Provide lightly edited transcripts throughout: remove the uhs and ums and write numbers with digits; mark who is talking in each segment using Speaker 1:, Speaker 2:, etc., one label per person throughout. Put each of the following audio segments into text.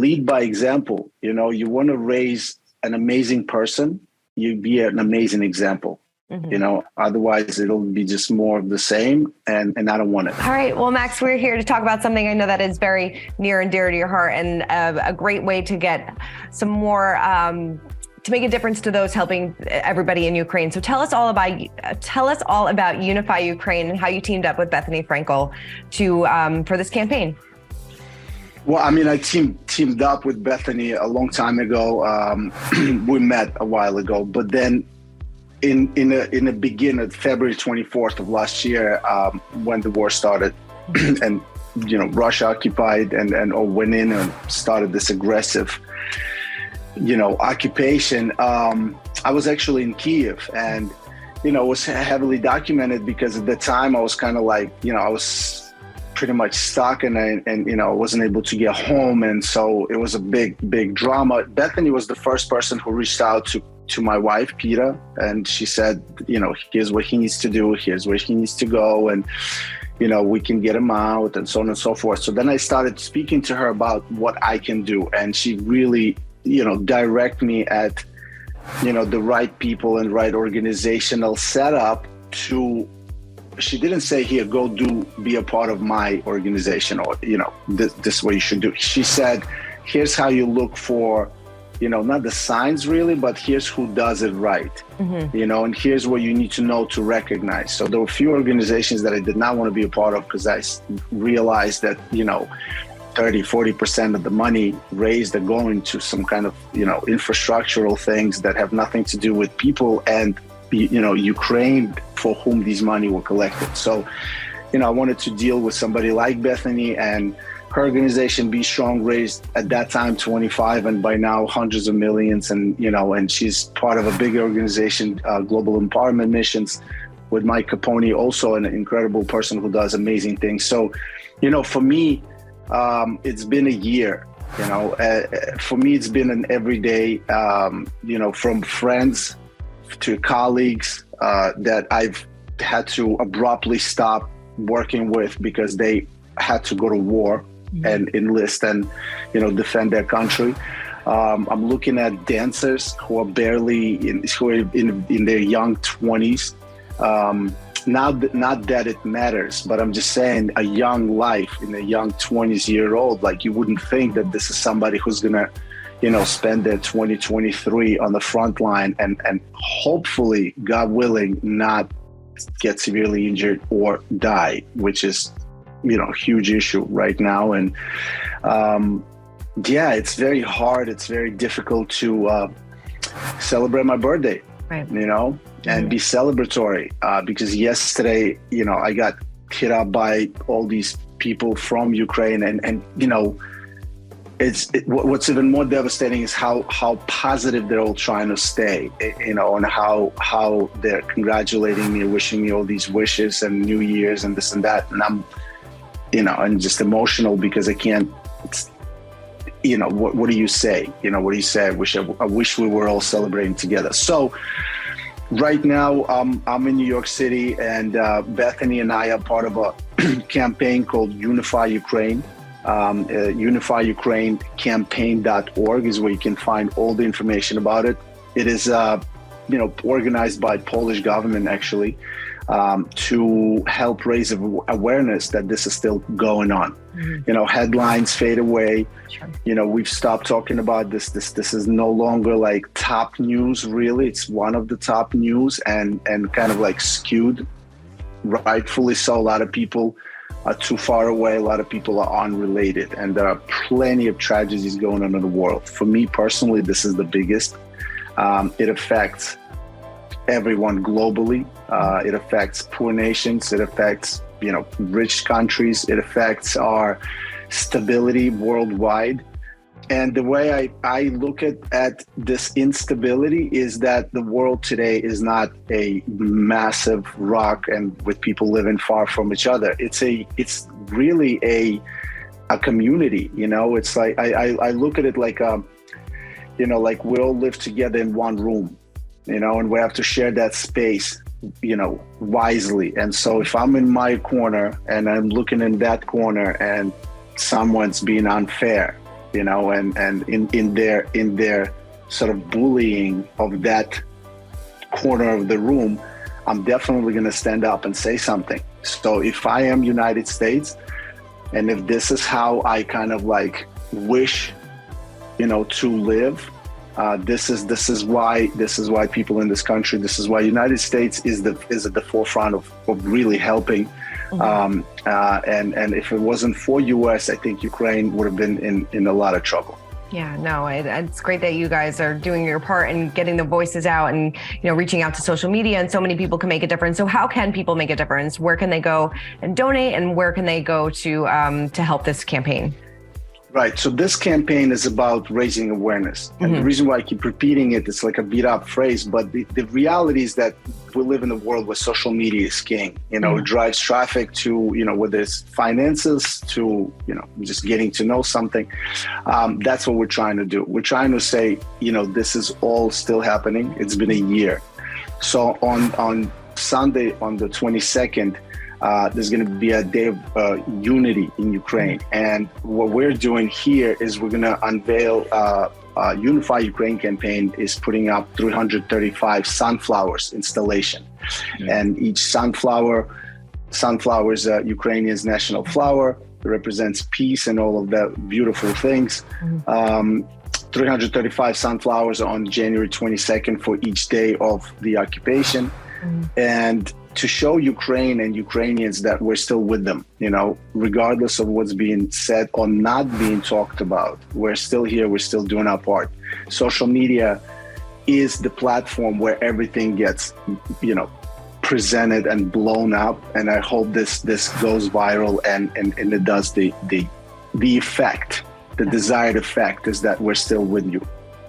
Speaker 1: lead by example. You know, you want to raise an amazing person, you be an amazing example. You know, otherwise it'll be just more of the same, and I don't want it.
Speaker 2: All right. Well, Max, we're here to talk about something I know that is very near and dear to your heart, and a great way to get some more, to make a difference to those helping everybody in Ukraine. So tell us all about Unify Ukraine and how you teamed up with Bethany Frankel for this campaign.
Speaker 1: Well, I mean, I teamed up with Bethany a long time ago. We met a while ago, but then in the beginning, February 24th of last year, when the war started, and you know, Russia occupied and went in and started this aggressive, you know, occupation. I was actually in Kiev, and you know, it was heavily documented because at the time I was kind of like, you know, I was pretty much stuck, and you know, I wasn't able to get home, and so it was a big drama. Bethany was the first person who reached out to my wife, Peta, and she said, you know, here's what he needs to do, here's where he needs to go, and, you know, we can get him out, and so on and so forth. So then I started speaking to her about what I can do, and she really, you know, direct me at, you know, the right people and right organizational setup to, she didn't say, here, go be a part of my organization, or, you know, this is what you should do. She said, here's how you look for, you know, not the signs really, but here's who does it right, you know, and here's what you need to know to recognize. So there were a few organizations that I did not want to be a part of because I realized that, you know, 30-40% of the money raised are going to some kind of, you know, infrastructural things that have nothing to do with people and, you know, Ukraine for whom these money were collected. So, you know, I wanted to deal with somebody like Bethany, and her organization, Be Strong, raised at that time 25 and by now hundreds of millions. And, you know, and she's part of a big organization, Global Empowerment Missions, with Mike Capone, also an incredible person who does amazing things. So, you know, for me, it's been a year, you know, for me, it's been an everyday, you know, from friends to colleagues that I've had to abruptly stop working with because they had to go to war and enlist and, you know, defend their country. I'm looking at dancers who are in their young 20s. Not that it matters, but I'm just saying, a young life in a young 20-year-old, like, you wouldn't think that this is somebody who's gonna, you know, spend their 2023 on the front line and hopefully, God willing, not get severely injured or die, which is, you know, a huge issue right now. And yeah, it's very hard. It's very difficult to celebrate my birthday, right, you know, and be celebratory because yesterday, you know, I got hit up by all these people from Ukraine, and you know, what's even more devastating is how positive they're all trying to stay, you know, and how they're congratulating me, wishing me all these wishes and New Year's and this and that, and I'm, you know, and just emotional because I can't, you know, what do you say? You know, what do you say? I wish we were all celebrating together. So right now, I'm in New York City, and Bethany and I are part of a campaign called Unify Ukraine. Unify Ukraine campaign.org is where you can find all the information about it. It is, you know, organized by Polish government, actually, to help raise awareness that this is still going on. You know, headlines fade away. Sure. You know, we've stopped talking about this. This is no longer like top news, really. It's one of the top news, and kind of like skewed, rightfully so. A lot of people are too far away. A lot of people are unrelated, and there are plenty of tragedies going on in the world. For me personally, this is the biggest. It affects everyone globally. It affects poor nations. It affects, you know, rich countries. It affects our stability worldwide. And the way I look at this instability is that the world today is not a massive rock and with people living far from each other. It's really a community, you know. It's like I look at it like you know, like we all live together in one room, you know, and we have to share that space, you know, wisely. And so if I'm in my corner and I'm looking in that corner and someone's being unfair, and in their sort of bullying of that corner of the room, I'm definitely going to stand up and say something. So if I am United States, and if this is how I kind of like wish, to live, this is why people in this country, this is why United States is at the forefront of really helping. And if it wasn't for US, I think Ukraine would have been in a lot of trouble.
Speaker 2: Yeah, no, it's great that you guys are doing your part and getting the voices out and, reaching out to social media, and so many people can make a difference. So how can people make a difference? Where can they go and donate, and where can they go to help this campaign?
Speaker 1: Right. So this campaign is about raising awareness. And the reason why I keep repeating it, it's like a beat up phrase, but the reality is that we live in a world where social media is king. It drives traffic to, whether it's finances to, just getting to know something. That's what we're trying to do. We're trying to say, this is all still happening. It's been a year. So on Sunday, on the 22nd, there's going to be a day of unity in Ukraine. And what we're doing here is we're going to unveil Unify Ukraine campaign is putting up 335 sunflowers installation. And each sunflower is Ukrainian's national flower. It represents peace and all of that beautiful things. 335 sunflowers on January 22nd for each day of the occupation. And to show Ukraine and Ukrainians that we're still with them, regardless of what's being said or not being talked about, we're still here, we're still doing our part. Social media is the platform where everything gets, presented and blown up. And I hope this goes viral and it does the effect, the desired effect is that we're still with you.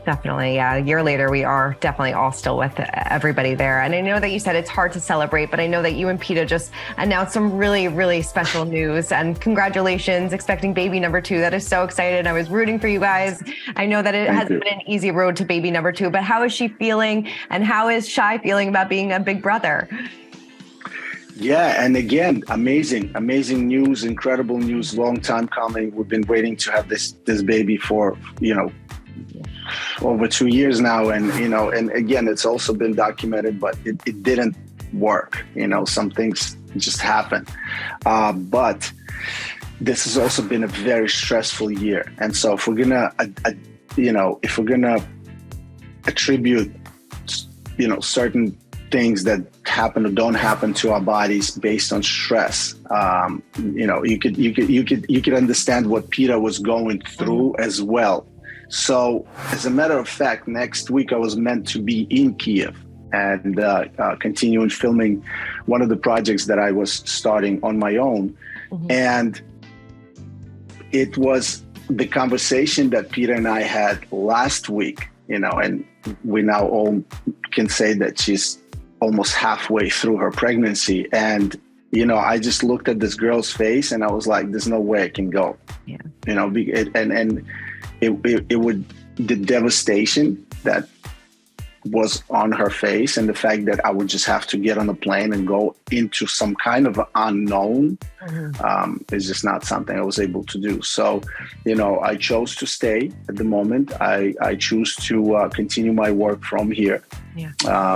Speaker 2: Definitely. Yeah. A year later, we are definitely all still with everybody there. And I know that you said it's hard to celebrate, but I know that you and Peta just announced some really, really special news, and congratulations, expecting baby number 2. That is so exciting. I was rooting for you guys. I know that it hasn't been an easy road to baby number 2, but how is she feeling, and how is Shy feeling about being a big brother?
Speaker 1: Yeah. And again, amazing news, incredible news, long time coming. We've been waiting to have this baby for, over 2 years now. And, and again, it's also been documented, but it didn't work. Some things just happen. But this has also been a very stressful year. And so if we're going to, attribute, certain things that happen or don't happen to our bodies based on stress, you could understand what Peta was going through as well. So as a matter of fact, next week I was meant to be in Kiev and continuing filming one of the projects that I was starting on my own. And it was the conversation that Peta and I had last week, and we now all can say that she's almost halfway through her pregnancy. And, I just looked at this girl's face and I was like, there's no way I can go, It would, the devastation that was on her face, and the fact that I would just have to get on a plane and go into some kind of unknown is just not something I was able to do. So, I chose to stay at the moment. I choose to continue my work from here.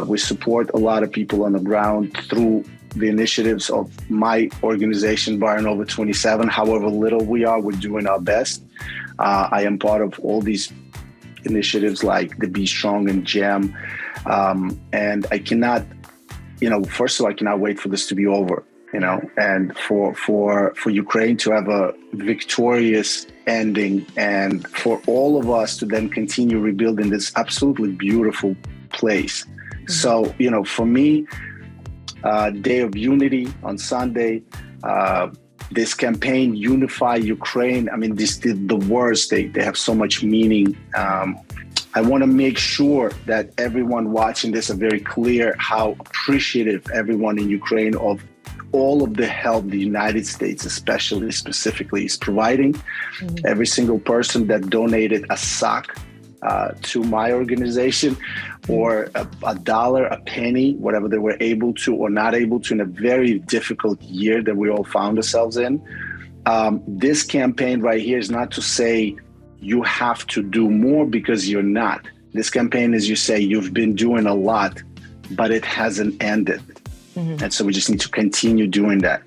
Speaker 1: We support a lot of people on the ground through the initiatives of my organization, Baena Over 27. However little we are, we're doing our best. I am part of all these initiatives like the Be Strong and Jam. And I cannot, first of all, I cannot wait for this to be over, and for Ukraine to have a victorious ending, and for all of us to then continue rebuilding this absolutely beautiful place. So, for me, Day of Unity on Sunday, this campaign, Unify Ukraine, I mean, the words, they have so much meaning. I want to make sure that everyone watching this are very clear how appreciative everyone in Ukraine of all of the help the United States, especially specifically, is providing. Every single person that donated a sock to my organization, or a dollar, a penny, whatever they were able to or not able to in a very difficult year that we all found ourselves in. This campaign right here is not to say, you have to do more because you're not. This campaign, as you say, you've been doing a lot, but it hasn't ended. And so we just need to continue doing that.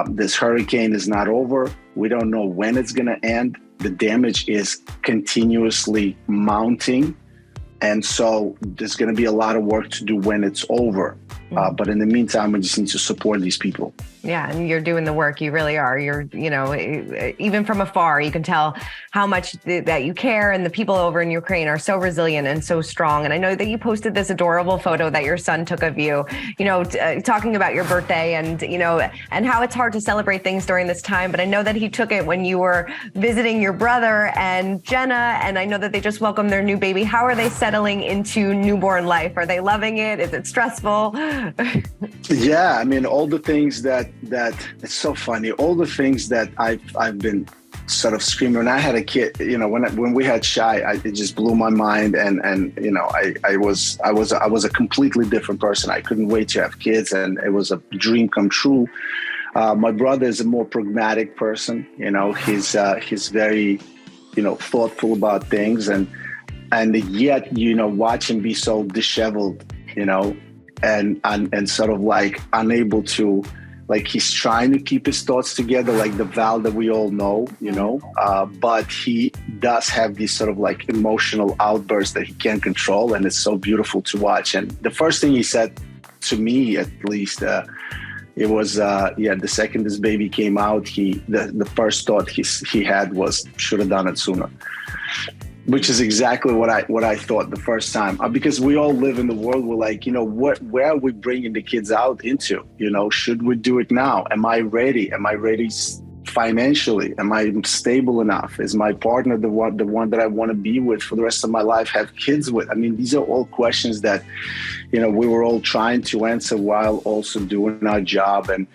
Speaker 1: This hurricane is not over. We don't know when it's going to end. The damage is continuously mounting. And so there's going to be a lot of work to do when it's over. But in the meantime, we just need to support these people.
Speaker 2: Yeah, and you're doing the work. You really are. You're, even from afar, you can tell how much that you care, and the people over in Ukraine are so resilient and so strong. And I know that you posted this adorable photo that your son took of you, talking about your birthday and, and how it's hard to celebrate things during this time. But I know that he took it when you were visiting your brother and Jenna, and I know that they just welcomed their new baby. How are they settling into newborn life? Are they loving it? Is it stressful?
Speaker 1: Yeah, I mean, all the things that it's so funny. All the things that I've been sort of screaming. When I had a kid, when we had Shy, it just blew my mind, and I was a completely different person. I couldn't wait to have kids, and it was a dream come true. My brother is a more pragmatic person. He's very thoughtful about things, and yet watch him be so disheveled, and sort of like unable to, like, he's trying to keep his thoughts together, like the Val that we all know, but he does have these sort of like emotional outbursts that he can't control, and it's so beautiful to watch. And the first thing he said to me, at least, it was, the second this baby came out, the first thought he had was, should have done it sooner. Which is exactly what I thought the first time, because we all live in the world. We're like, where are we bringing the kids out into? Should we do it now? Am I ready? Am I ready financially? Am I stable enough? Is my partner the one that I want to be with for the rest of my life, have kids with? I mean, these are all questions that, we were all trying to answer while also doing our job and,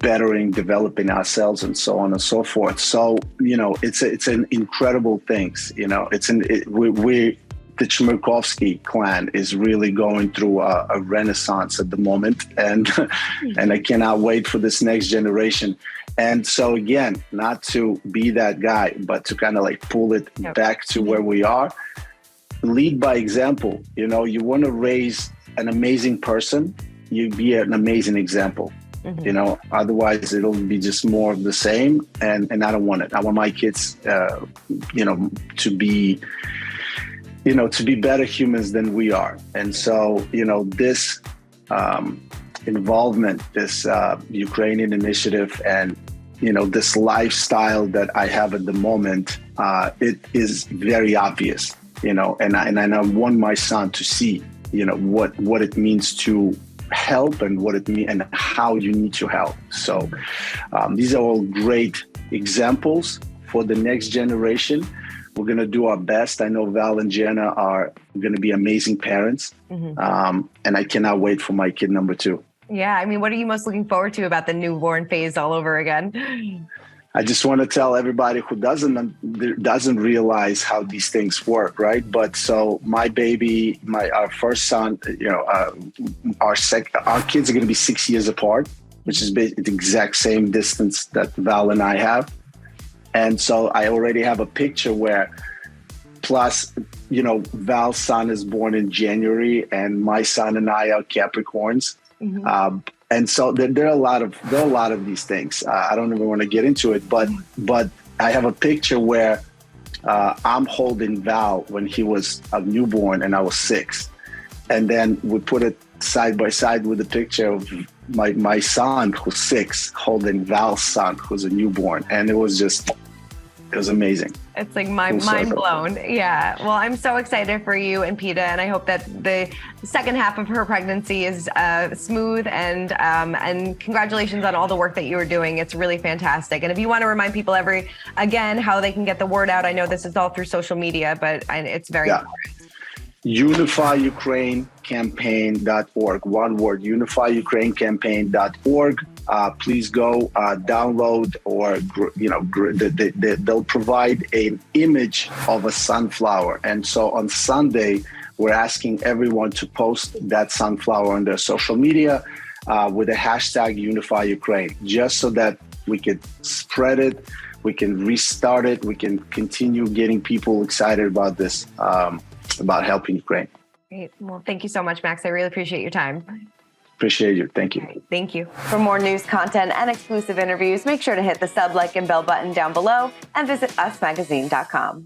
Speaker 1: bettering, developing ourselves, and so on and so forth. So, it's an incredible things. The Chmerkovsky clan is really going through a renaissance at the moment, and I cannot wait for this next generation. And so again, not to be that guy, but to kind of like pull it back to where we are. Lead by example. You want to raise an amazing person, you be an amazing example. Otherwise it'll be just more of the same, and I don't want it. I want my kids, to be better humans than we are. And so, this involvement, this Ukrainian initiative, and this lifestyle that I have at the moment, it is very obvious, and I want my son to see, what it means to help, and what it means, and how you need to help. So these are all great examples for the next generation. We're going to do our best. I know Val and Jenna are going to be amazing parents, and I cannot wait for my kid number 2.
Speaker 2: Yeah, I mean, what are you most looking forward to about the newborn phase all over again?
Speaker 1: I just want to tell everybody who doesn't realize how these things work, right? But so my baby, our first son, our kids are going to be 6 years apart, which is the exact same distance that Val and I have. And so I already have a picture where, plus, Val's son is born in January, and my son and I are Capricorns. And so there are a lot of these things. I don't even want to get into it, but I have a picture where I'm holding Val when he was a newborn and I was 6, and then we put it side by side with a picture of my son who's 6 holding Val's son who's a newborn, and it was amazing.
Speaker 2: It's like mind blown. Yeah. Well, I'm so excited for you and Peta, and I hope that the second half of her pregnancy is smooth, and congratulations on all the work that you are doing. It's really fantastic. And if you want to remind people again how they can get the word out, I know this is all through social media, but it's very important.
Speaker 1: Unify Ukraine campaign.org. One word, unifyukrainecampaign.org. Please go download, or they'll provide an image of a sunflower. And so on Sunday, we're asking everyone to post that sunflower on their social media with the hashtag Unify Ukraine, just so that we could spread it. we can restart it. We can continue getting people excited about this, about helping Ukraine.
Speaker 2: Great. Well, thank you so much, Max. I really appreciate your time.
Speaker 1: Appreciate you. Thank you.
Speaker 2: Right, thank you. For more news content and exclusive interviews, make sure to hit the sub, like, and bell button down below and visit usmagazine.com.